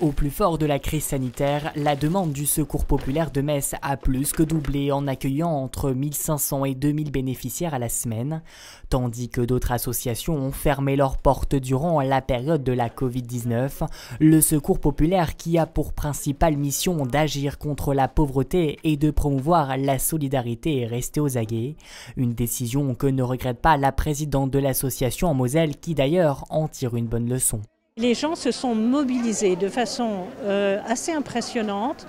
Au plus fort de la crise sanitaire, la demande du Secours populaire de Metz a plus que doublé en accueillant entre 1500 et 2000 bénéficiaires à la semaine, tandis que d'autres associations ont fermé leurs portes durant la période de la Covid-19. Le Secours populaire, qui a pour principale mission d'agir contre la pauvreté et de promouvoir la solidarité, est resté aux aguets. Une décision que ne regrette pas la présidente de l'association en Moselle, qui d'ailleurs en tire une bonne leçon. Les gens se sont mobilisés de façon assez impressionnante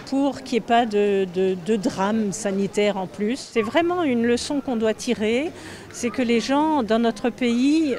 pour qu'il n'y ait pas de drame sanitaire en plus. C'est vraiment une leçon qu'on doit tirer, c'est que les gens dans notre pays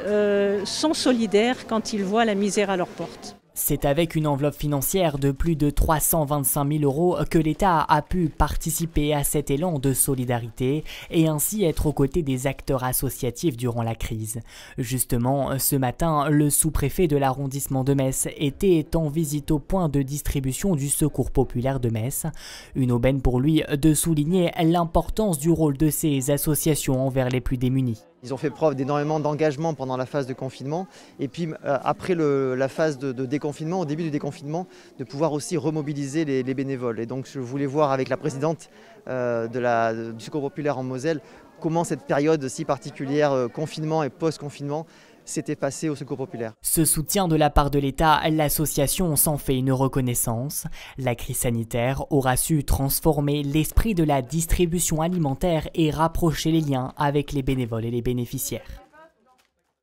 sont solidaires quand ils voient la misère à leur porte. C'est avec une enveloppe financière de plus de 325 000 € que l'État a pu participer à cet élan de solidarité et ainsi être aux côtés des acteurs associatifs durant la crise. Justement, ce matin, le sous-préfet de l'arrondissement de Metz était en visite au point de distribution du Secours populaire de Metz. Une aubaine pour lui de souligner l'importance du rôle de ces associations envers les plus démunis. Ils ont fait preuve d'énormément d'engagement pendant la phase de confinement et puis après la phase de déconfinement, au début du déconfinement, de pouvoir aussi remobiliser les bénévoles. Et donc je voulais voir avec la présidente du Secours populaire en Moselle comment cette période si particulière, confinement et post-confinement, s'était passé au Secours populaire. Ce soutien de la part de l'État, l'association s'en fait une reconnaissance. La crise sanitaire aura su transformer l'esprit de la distribution alimentaire et rapprocher les liens avec les bénévoles et les bénéficiaires.